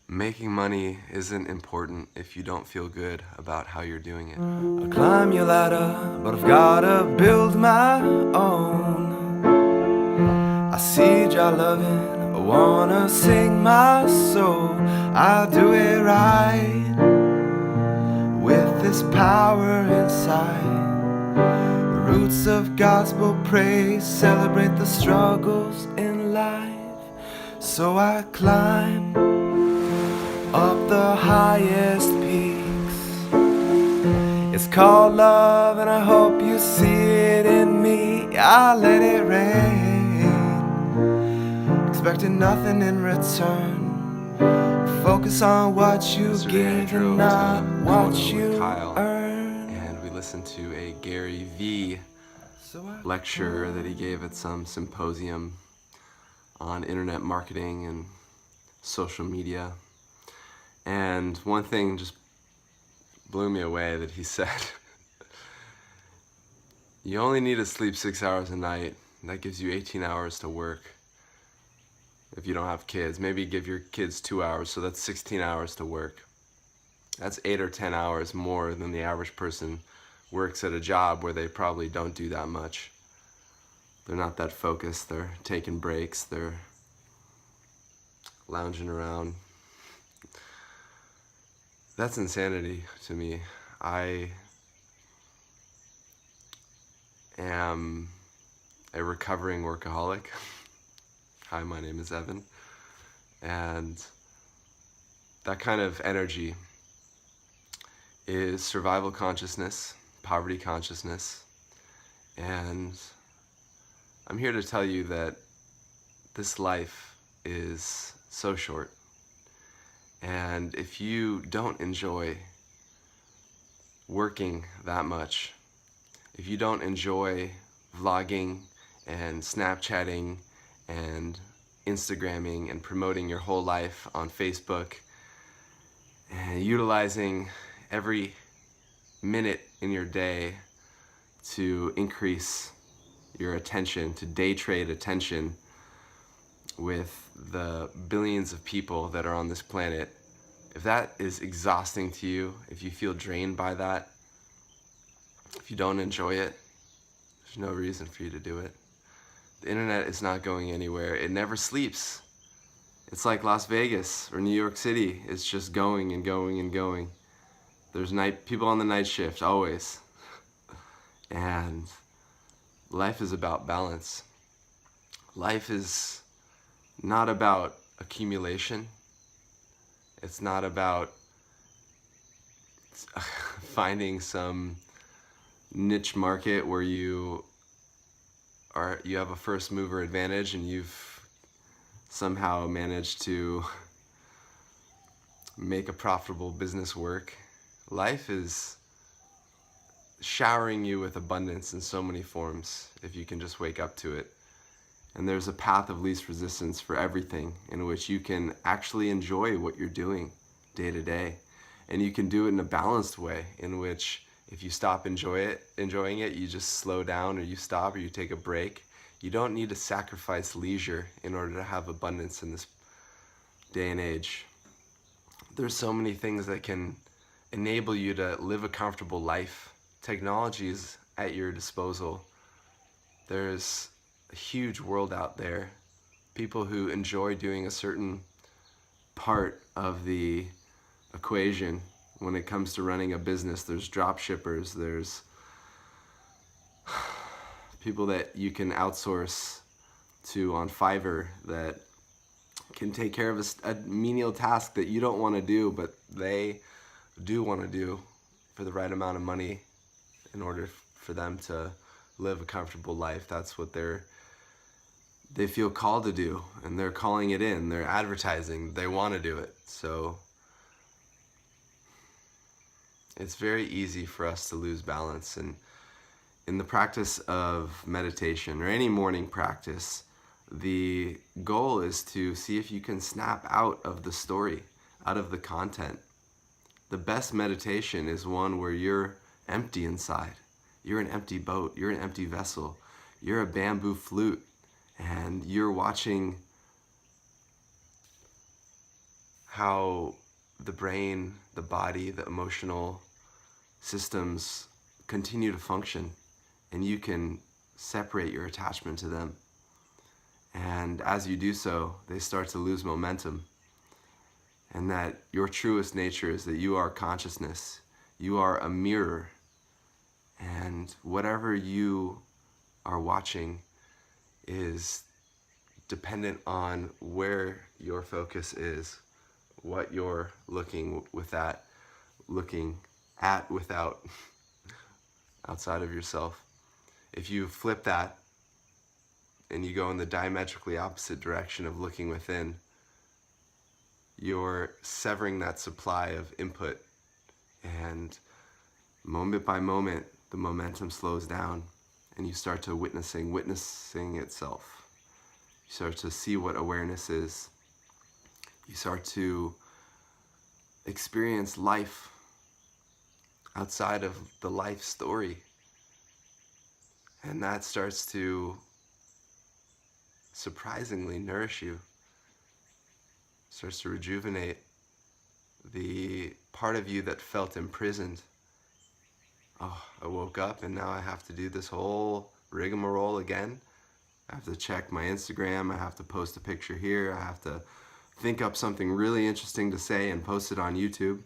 Making money isn't important if you don't feel good about how you're doing it. I'll climb your ladder, but I've gotta build my own. I see your loving, I wanna sing my soul. I'll do it right with this power inside. The roots of gospel praise celebrate the struggles in life. So I climb up the highest peaks. It's called love, and I hope you see it in me. I let it rain, expecting nothing in return. Focus on what you Yesterday I give drove and not to what Kona you with Kyle, earn. and we listened to a Gary V So I lecture that he gave at some symposium on internet marketing and social media. And one thing just blew me away that he said, you only need to sleep 6 hours a night. That gives you 18 hours to work. If you don't have kids, maybe give your kids 2 hours, so that's 16 hours to work. That's 8 or 10 hours more than the average person works at a job where they probably don't do that much. They're not that focused, they're taking breaks, they're lounging around. That's insanity to me. I am a recovering workaholic. Hi, my name is Evan. And that kind of energy is survival consciousness, poverty consciousness, and I'm here to tell you that this life is so short. And if you don't enjoy working that much, if you don't enjoy vlogging and Snapchatting and Instagramming and promoting your whole life on Facebook and utilizing every minute in your day to increase your attention, to day trade attention with the billions of people that are on this planet, if that is exhausting to you, if you feel drained by that, if you don't enjoy it, there's no reason for you to do it. The internet is not going anywhere. It never sleeps. It's like Las Vegas or New York City. It's just going and going and going. There's people on the night shift, always. And life is about balance. Life is not about accumulation. It's not about finding some niche market where you have a first mover advantage and you've somehow managed to make a profitable business work. Life is showering you with abundance in so many forms if you can just wake up to it. And there's a path of least resistance for everything in which you can actually enjoy what you're doing day to day. And you can do it in a balanced way in which if you stop enjoying it, you just slow down or you stop or you take a break. You don't need to sacrifice leisure in order to have abundance in this day and age. There's so many things that can enable you to live a comfortable life. Technology is at your disposal. There's a huge world out there. People who enjoy doing a certain part of the equation when it comes to running a business. There's drop shippers, there's people that you can outsource to on Fiverr that can take care of a menial task that you don't want to do, but they do want to do for the right amount of money in order for them to live a comfortable life. That's what they feel called to do, and they're calling it in. They're advertising. They want to do it. So it's very easy for us to lose balance. And in the practice of meditation or any morning practice, the goal is to see if you can snap out of the story, out of the content. The best meditation is one where you're empty inside. You're an empty boat. You're an empty vessel. You're a bamboo flute, and you're watching how the brain, the body, the emotional systems continue to function, and you can separate your attachment to them. And as you do so, they start to lose momentum. And that your truest nature is that you are consciousness. You are a mirror. And whatever you are watching is dependent on where your focus is, what you're looking at without outside of yourself. If you flip that and you go in the diametrically opposite direction of looking within, you're severing that supply of input, and moment by moment the momentum slows down, and you start to witnessing itself. You start to see what awareness is. You start to experience life outside of the life story, and that starts to surprisingly nourish you. Starts to rejuvenate the part of you that felt imprisoned. Oh, I woke up and now I have to do this whole rigmarole again. I have to check my Instagram, I have to post a picture here, I have to think up something really interesting to say and post it on YouTube,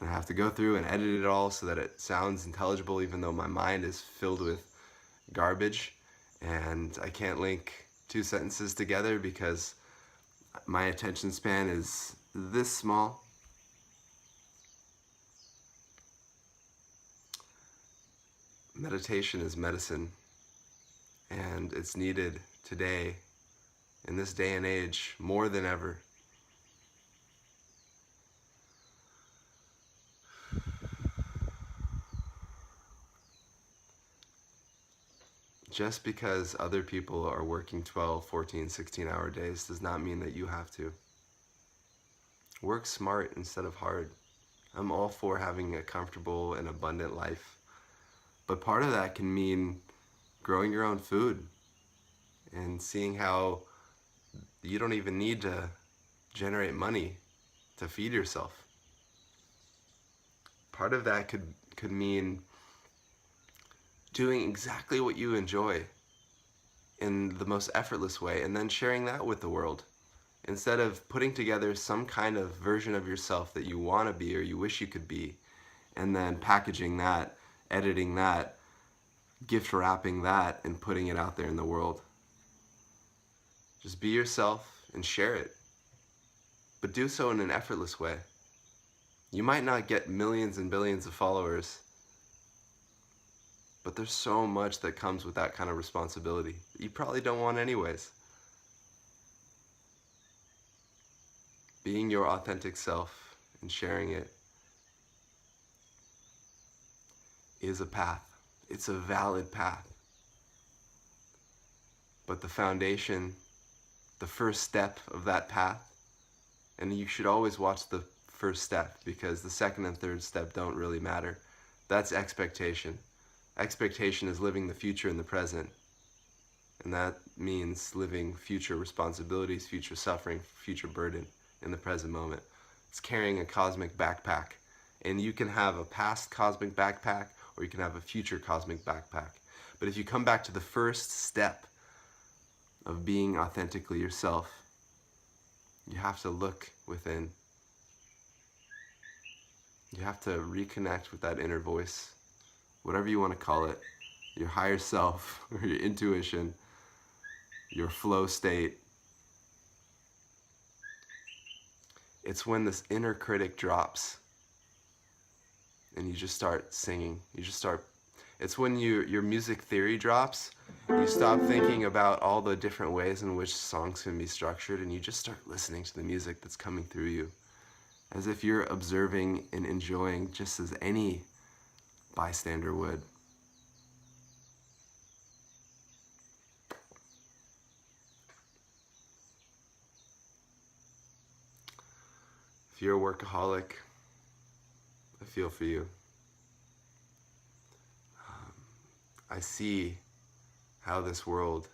and I have to go through and edit it all so that it sounds intelligible, even though my mind is filled with garbage and I can't link two sentences together because my attention span is this small. Meditation is medicine, and it's needed today, in this day and age, more than ever. Just because other people are working 12, 14, 16-hour days does not mean that you have to. Work smart instead of hard. I'm all for having a comfortable and abundant life. But part of that can mean growing your own food and seeing how you don't even need to generate money to feed yourself. Part of that could mean doing exactly what you enjoy in the most effortless way, and then sharing that with the world. Instead of putting together some kind of version of yourself that you want to be or you wish you could be, and then packaging that, editing that, gift wrapping that, and putting it out there in the world. Just be yourself and share it. But do so in an effortless way. You might not get millions and billions of followers, but there's so much that comes with that kind of responsibility that you probably don't want anyways. Being your authentic self and sharing it is a path. It's a valid path. But the foundation, the first step of that path, and you should always watch the first step because the second and third step don't really matter. That's expectation. Expectation is living the future in the present. And that means living future responsibilities, future suffering, future burden in the present moment. It's carrying a cosmic backpack. And you can have a past cosmic backpack or you can have a future cosmic backpack. But if you come back to the first step of being authentically yourself, you have to look within. You have to reconnect with that inner voice, whatever you want to call it, your higher self or your intuition, your flow state. It's when this inner critic drops and you just start singing. It's when your music theory drops. You stop thinking about all the different ways in which songs can be structured and you just start listening to the music that's coming through you, as if you're observing and enjoying just as any bystander would. If you're a workaholic, I feel for you. I see how this world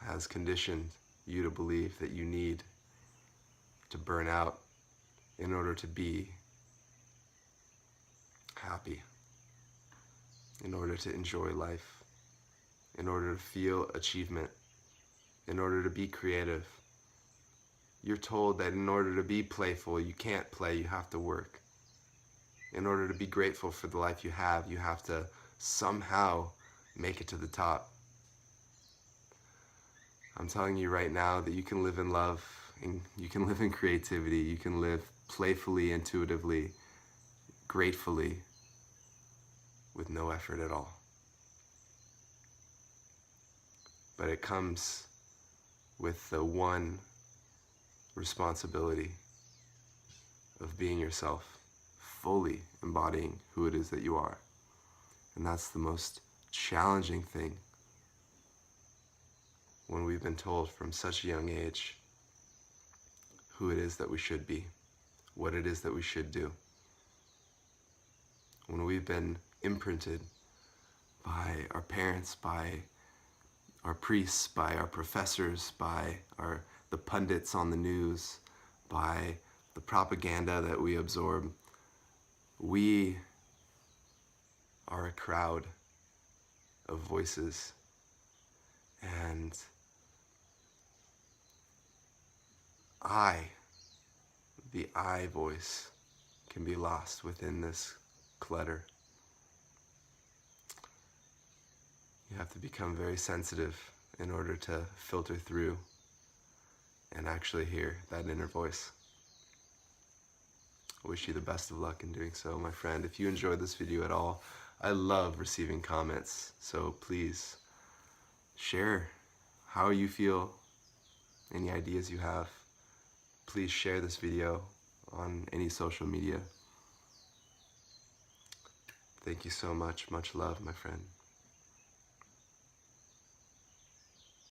has conditioned you to believe that you need to burn out in order to be happy, in order to enjoy life, in order to feel achievement, in order to be creative. You're told that in order to be playful, you can't play, you have to work. In order to be grateful for the life you have to somehow make it to the top. I'm telling you right now that you can live in love, and you can live in creativity, you can live playfully, intuitively, gratefully, with no effort at all. But it comes with the one responsibility of being yourself, fully embodying who it is that you are. And that's the most challenging thing when we've been told from such a young age who it is that we should be, what it is that we should do. When we've been imprinted by our parents, by our priests, by our professors, by the pundits on the news, by the propaganda that we absorb, we are a crowd of voices, and the I voice, can be lost within this clutter. You have to become very sensitive in order to filter through and actually hear that inner voice. I wish you the best of luck in doing so, my friend. If you enjoyed this video at all, I love receiving comments, so please share how you feel, any ideas you have. Please share this video on any social media. Thank you so much. Much love, my friend.